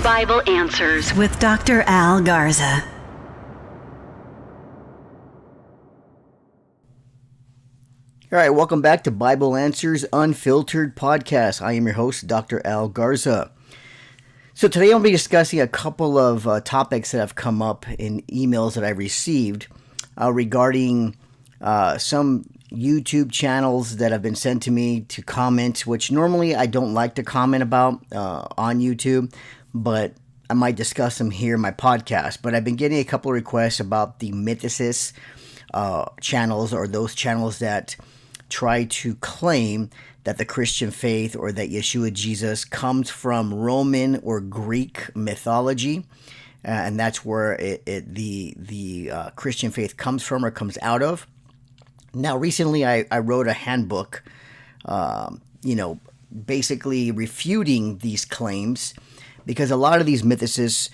Bible Answers with Dr. Al Garza. All right, welcome back to Bible Answers Unfiltered podcast. I am your host, Dr. Al Garza. So today I'll be discussing a couple of topics that have come up in emails that I received regarding some YouTube channels that have been sent to me to comment, which normally I don't like to comment about on YouTube, but I might discuss them here in my podcast. But I've been getting a couple of requests about the Mythicists channels, or those channels that try to claim that the Christian faith or that Yeshua Jesus comes from Roman or Greek mythology, and that's where the Christian faith comes from or comes out of. Now, recently I wrote a handbook, basically refuting these claims, because a lot of these mythicists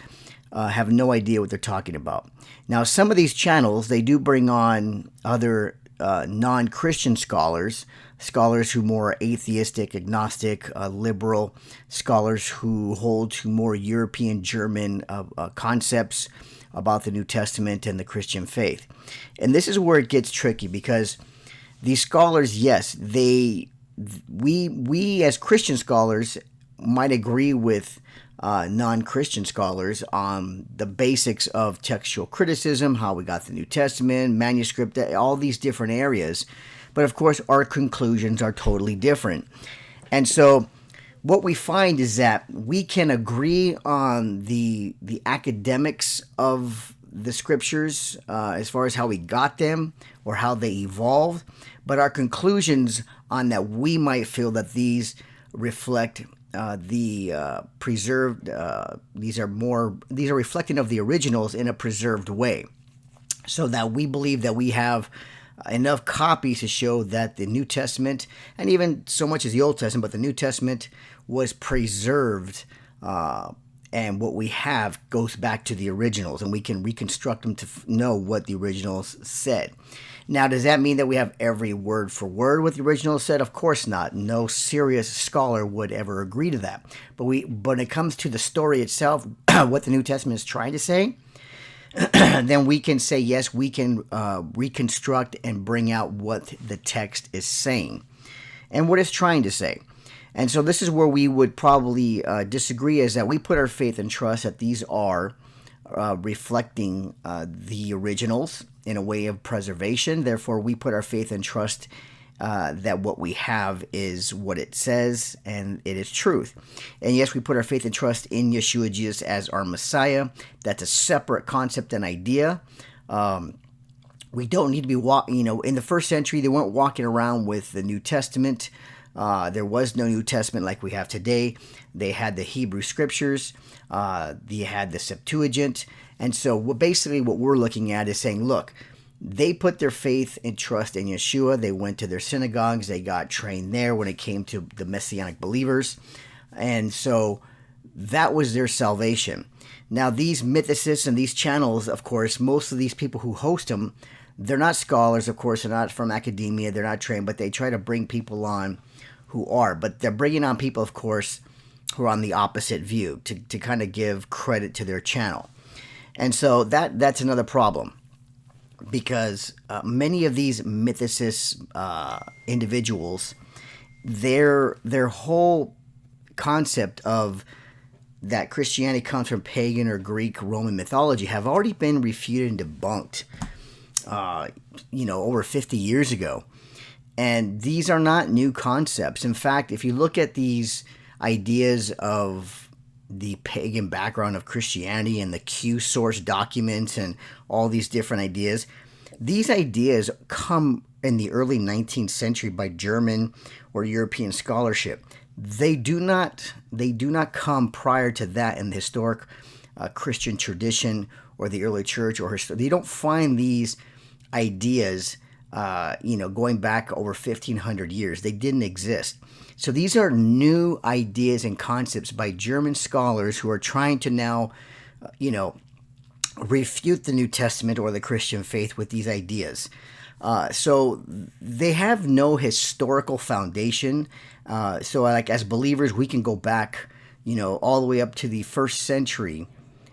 have no idea what they're talking about. Now, some of these channels, they do bring on other non-Christian scholars who more atheistic, agnostic, liberal, scholars who hold to more European German concepts about the New Testament and the Christian faith. And this is where it gets tricky, because these scholars, yes, we as Christian scholars might agree with non-Christian scholars on the basics of textual criticism, how we got the New Testament, manuscript, all these different areas. But of course, our conclusions are totally different. And so what we find is that we can agree on the academics of the scriptures as far as how we got them or how they evolved, but our conclusions on that, we might feel that these reflect the preserved, these are reflecting of the originals in a preserved way, so that we believe that we have enough copies to show that the New Testament, and even so much as the Old Testament, but the New Testament was preserved, and what we have goes back to the originals, and we can reconstruct them to know what the originals said. Now, does that mean that we have every word for word what the original said? Of course not. No serious scholar would ever agree to that. But when it comes to the story itself, what the New Testament is trying to say, then we can say, yes, we can reconstruct and bring out what the text is saying and what it's trying to say. And so this is where we would probably disagree, is that we put our faith and trust that these are reflecting the originals in a way of preservation. Therefore, we put our faith and trust that what we have is what it says, and it is truth. And yes, we put our faith and trust in Yeshua Jesus as our Messiah. That's a separate concept and idea. We don't need to be in the first century, they weren't walking around with the New Testament. There was no New Testament like we have today. They had the Hebrew scriptures. They had the Septuagint. And so basically what we're looking at is saying, look, they put their faith and trust in Yeshua. They went to their synagogues. They got trained there when it came to the Messianic believers. And so that was their salvation. Now, these mythicists and these channels, of course, most of these people who host them, they're not scholars, of course. They're not from academia. They're not trained, but they try to bring people on who are. But they're bringing on people, of course, who are on the opposite view to kind of give credit to their channel. And so that's another problem, because many of these mythicists individuals, their whole concept of that Christianity comes from pagan or Greek Roman mythology have already been refuted and debunked over 50 years ago. And these are not new concepts. In fact, if you look at these ideas of the pagan background of Christianity and the Q source documents and all these different ideas, these ideas come in the early 19th century by German or European scholarship. They do not come prior to that in the historic Christian tradition or the early church, or they don't find these ideas going back over 1,500 years. They didn't exist. So these are new ideas and concepts by German scholars who are trying to now, refute the New Testament or the Christian faith with these ideas. So they have no historical foundation. So like as believers, we can go back all the way up to the first century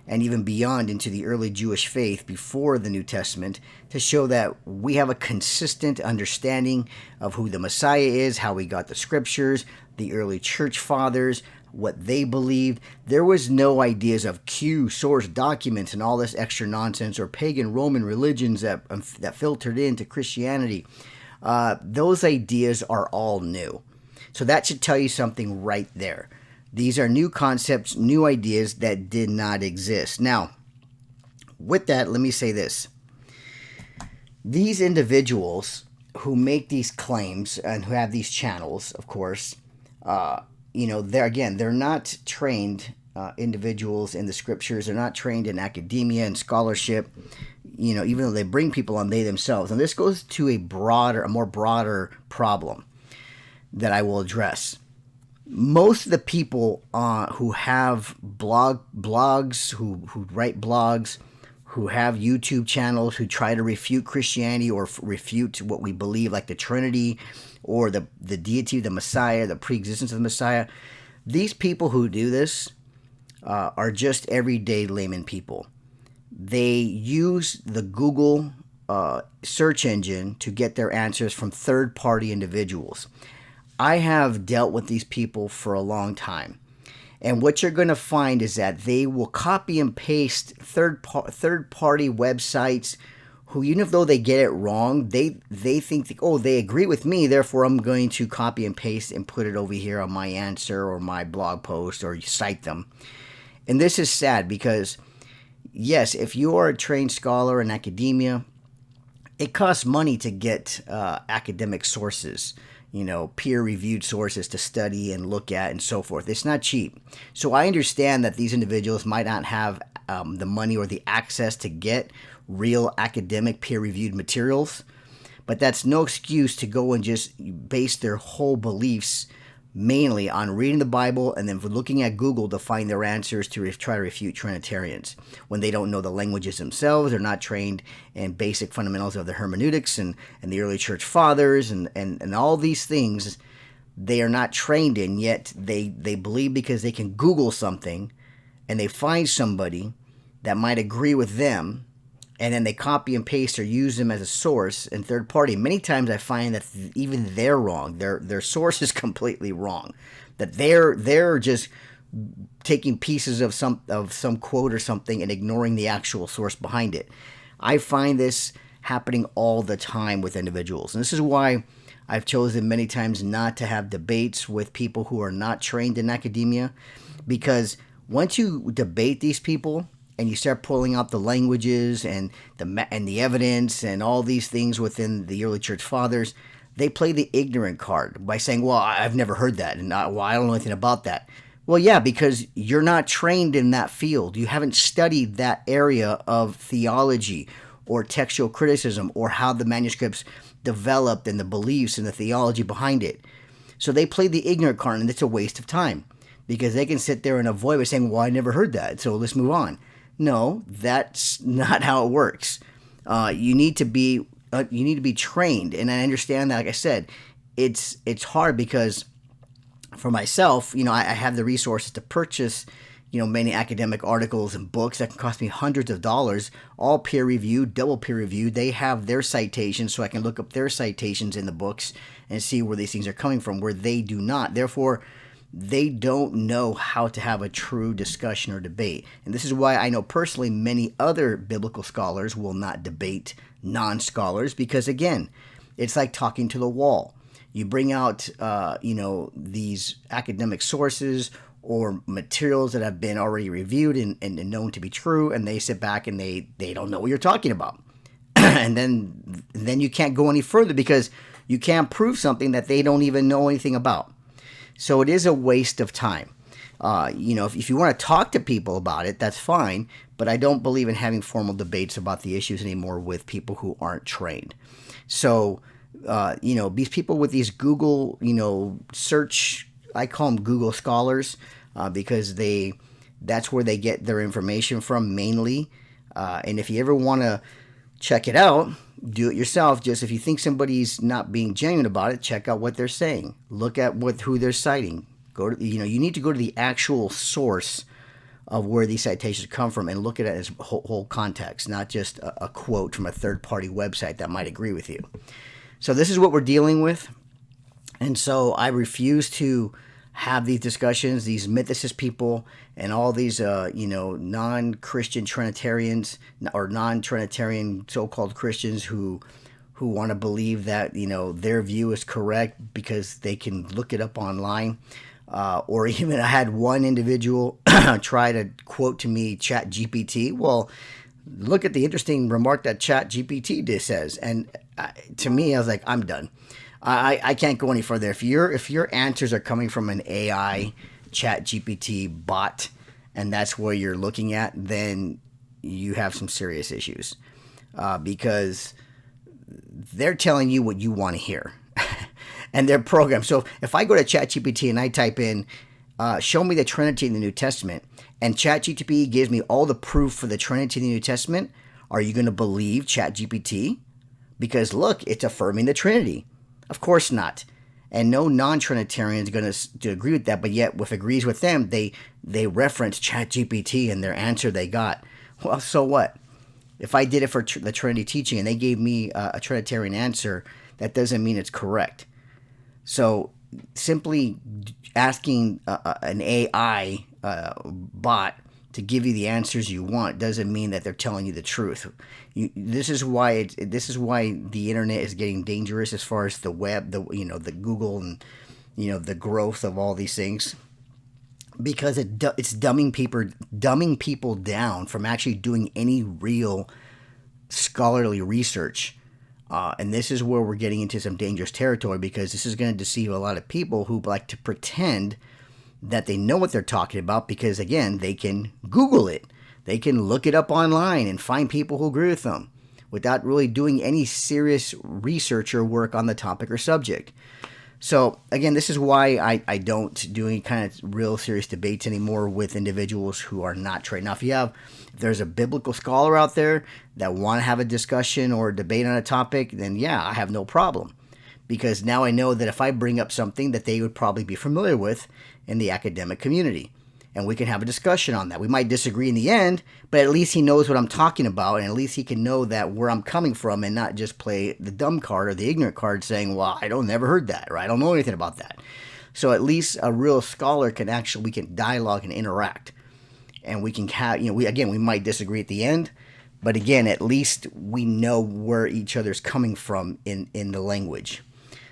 and even beyond into the early Jewish faith before the New Testament, to show that we have a consistent understanding of who the Messiah is, how we got the scriptures, the early church fathers, what they believed. There was no ideas of Q, source documents, and all this extra nonsense, or pagan Roman religions that filtered into Christianity. Those ideas are all new. So that should tell you something right there. These are new concepts, new ideas that did not exist. Now, with that, let me say this. These individuals who make these claims and who have these channels, of course, they're not trained individuals in the scriptures. They're not trained in academia and scholarship, even though they bring people on, they themselves. And this goes to a more broader problem that I will address. Most of the people who have blogs, who write blogs, who have YouTube channels, who try to refute Christianity or refute what we believe, like the Trinity or the deity of the Messiah, the preexistence of the Messiah, these people who do this are just everyday layman people. They use the Google search engine to get their answers from third-party individuals. I have dealt with these people for a long time. And what you're going to find is that they will copy and paste third-party websites who, even though they get it wrong, they think, they agree with me, therefore I'm going to copy and paste and put it over here on my answer or my blog post or cite them. And this is sad because, yes, if you are a trained scholar in academia, it costs money to get academic sources, peer-reviewed sources to study and look at and so forth. It's not cheap. So I understand that these individuals might not have the money or the access to get real academic peer-reviewed materials, but that's no excuse to go and just base their whole beliefs mainly on reading the Bible and then looking at Google to find their answers to try to refute Trinitarians when they don't know the languages themselves. They're not trained in basic fundamentals of the hermeneutics and the early church fathers and all these things they are not trained in, yet they believe because they can Google something and they find somebody that might agree with them, and then they copy and paste or use them as a source and third party. Many times I find that even they're wrong. Their source is completely wrong. That they're just taking pieces of some quote or something and ignoring the actual source behind it. I find this happening all the time with individuals. And this is why I've chosen many times not to have debates with people who are not trained in academia, because once you debate these people and you start pulling out the languages and the evidence and all these things within the early church fathers, they play the ignorant card by saying, well, I've never heard that, and I don't know anything about that. Well, yeah, because you're not trained in that field. You haven't studied that area of theology or textual criticism or how the manuscripts developed and the beliefs and the theology behind it. So they play the ignorant card, and it's a waste of time because they can sit there and avoid by saying, well, I never heard that, so let's move on. No, that's not how it works. You need to be trained, and I understand that. Like I said, it's hard because for myself, I have the resources to purchase, many academic articles and books that can cost me hundreds of dollars, all peer-reviewed, double peer-reviewed. They have their citations, so I can look up their citations in the books and see where these things are coming from, where they do not. Therefore, they don't know how to have a true discussion or debate. And this is why I know personally many other biblical scholars will not debate non-scholars, because, again, it's like talking to the wall. You bring out, these academic sources or materials that have been already reviewed and known to be true, and they sit back and they don't know what you're talking about. And then you can't go any further because you can't prove something that they don't even know anything about. So it is a waste of time. If you want to talk to people about it, that's fine, but I don't believe in having formal debates about the issues anymore with people who aren't trained. So, these people with these Google, search, I call them Google scholars, because that's where they get their information from mainly. And if you ever want to check it out, do it yourself. Just if you think somebody's not being genuine about it, check out what they're saying. Look at who they're citing. You need to go to the actual source of where these citations come from and look at it as whole context, not just a quote from a third-party website that might agree with you. So this is what we're dealing with. And so I refuse to have these discussions, these mythicist people and all these, non-Christian Trinitarians or non-Trinitarian so-called Christians who want to believe that, their view is correct because they can look it up online. Or even I had one individual try to quote to me ChatGPT. Well, look at the interesting remark that ChatGPT says. And to me, I was like, I'm done. I can't go any further. If your answers are coming from an AI ChatGPT bot, and that's where you're looking at, then you have some serious issues because they're telling you what you want to hear. And they're programmed. So if I go to ChatGPT and I type in, show me the Trinity in the New Testament, and ChatGPT gives me all the proof for the Trinity in the New Testament, are you going to believe ChatGPT? Because look, it's affirming the Trinity. Of course not. And no non-Trinitarian is going to agree with that, but yet if it agrees with them, they reference ChatGPT and their answer they got. Well, so what? If I did it for the Trinity teaching and they gave me a Trinitarian answer, that doesn't mean it's correct. So simply asking an AI bot to give you the answers you want doesn't mean that they're telling you the truth. This is why the internet is getting dangerous as far as the web, the Google and the growth of all these things, because it's dumbing people down from actually doing any real scholarly research. And this is where we're getting into some dangerous territory, because this is going to deceive a lot of people who like to pretend that they know what they're talking about, because, again, they can Google it. They can look it up online and find people who agree with them without really doing any serious research or work on the topic or subject. So, again, this is why I don't do any kind of real serious debates anymore with individuals who are not trained. Now, if there's a biblical scholar out there that want to have a discussion or a debate on a topic, then yeah, I have no problem. Because now I know that if I bring up something that they would probably be familiar with in the academic community, and we can have a discussion on that. We might disagree in the end, but at least he knows what I'm talking about, and at least he can know that where I'm coming from and not just play the dumb card or the ignorant card saying, well, I never heard that, or I don't know anything about that. So at least a real scholar we can dialogue and interact. And we can have, we might disagree at the end, but again, at least we know where each other's coming from in the language.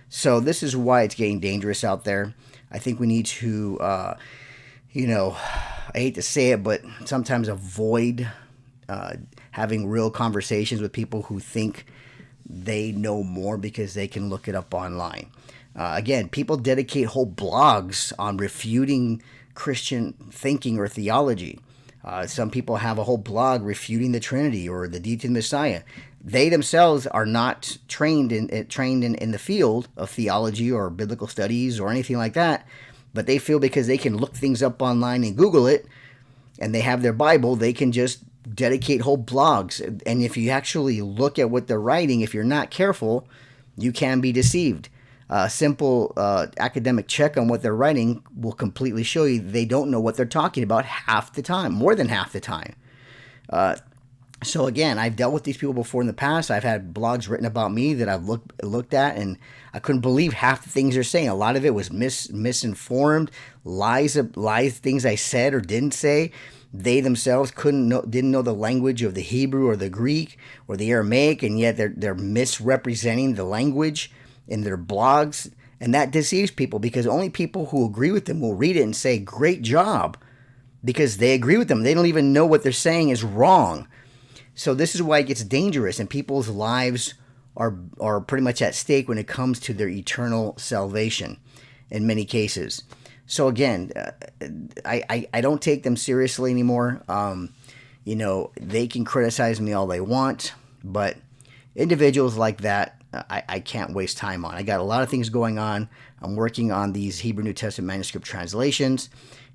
So this is why it's getting dangerous out there. I think we need to, I hate to say it, but sometimes avoid having real conversations with people who think they know more because they can look it up online. Again, people dedicate whole blogs on refuting Christian thinking or theology. Some people have a whole blog refuting the Trinity or the deity of the Messiah. They themselves are not trained in the field of theology or biblical studies or anything like that, but they feel because they can look things up online and Google it, and they have their Bible, they can just dedicate whole blogs. And if you actually look at what they're writing, if you're not careful, you can be deceived. A simple academic check on what they're writing will completely show you they don't know what they're talking about half the time, more than half the time. So again, I've dealt with these people before in the past. I've had blogs written about me that I've looked at, and I couldn't believe half the things they're saying. A lot of it was misinformed, lies, things I said or didn't say. They themselves didn't know the language of the Hebrew or the Greek or the Aramaic, and yet they're misrepresenting the language in their blogs, and that deceives people, because only people who agree with them will read it and say, great job, because they agree with them. They don't even know what they're saying is wrong. So this is why it gets dangerous, and people's lives are pretty much at stake when it comes to their eternal salvation in many cases. So again, I don't take them seriously anymore. They can criticize me all they want, but individuals like that, I can't waste time on. I got a lot of things going on. I'm working on these Hebrew New Testament manuscript translations.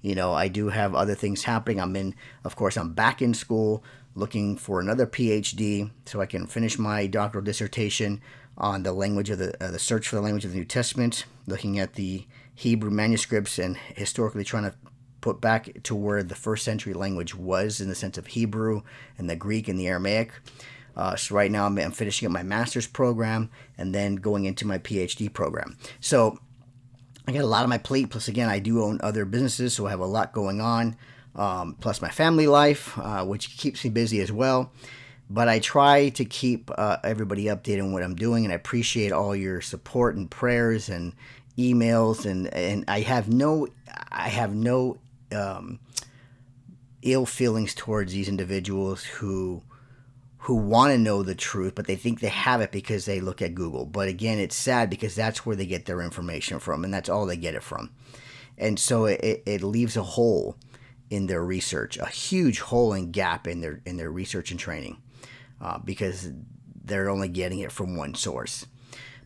I do have other things happening. I'm back in school looking for another PhD so I can finish my doctoral dissertation on the language of the search for the language of the New Testament, looking at the Hebrew manuscripts and historically trying to put back to where the first century language was in the sense of Hebrew and the Greek and the Aramaic. So right now I'm finishing up my master's program and then going into my PhD program. So I got a lot on my plate. Plus, again, I do own other businesses, so I have a lot going on. Plus my family life, which keeps me busy as well. But I try to keep everybody updated on what I'm doing, and I appreciate all your support and prayers and emails. And I have no ill feelings towards these individuals who want to know the truth, but they think they have it because they look at Google. But again, it's sad because that's where they get their information from, and that's all they get it from. And so it leaves a hole in their research, a huge hole and gap in their research and training, because they're only getting it from one source.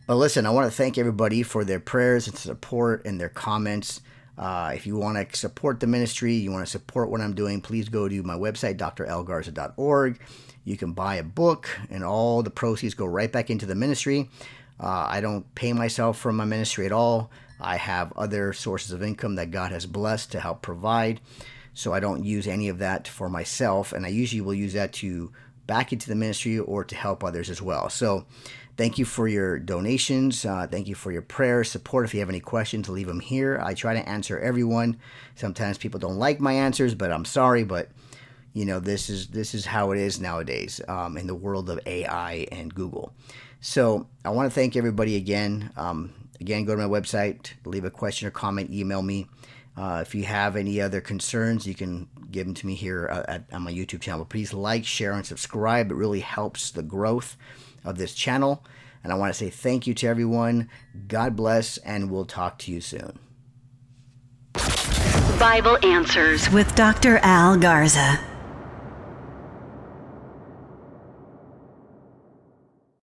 But listen, I want to thank everybody for their prayers and support and their comments. If you want to support the ministry, you want to support what I'm doing, please go to my website, drlgarza.org. You can buy a book, and all the proceeds go right back into the ministry. I don't pay myself from my ministry at all. I have other sources of income that God has blessed to help provide, so I don't use any of that for myself, and I usually will use that to back into the ministry or to help others as well. So thank you for your donations. Thank you for your prayers, support. If you have any questions, leave them here. I try to answer everyone. Sometimes people don't like my answers, but I'm sorry, but you know, this is how it is nowadays in the world of AI and Google. So I want to thank everybody again. Again, go to my website, leave a question or comment, email me. If you have any other concerns, you can give them to me here on my YouTube channel. Please like, share, and subscribe. It really helps the growth of this channel. And I want to say thank you to everyone. God bless, and we'll talk to you soon. Bible Answers with Dr. Al Garza.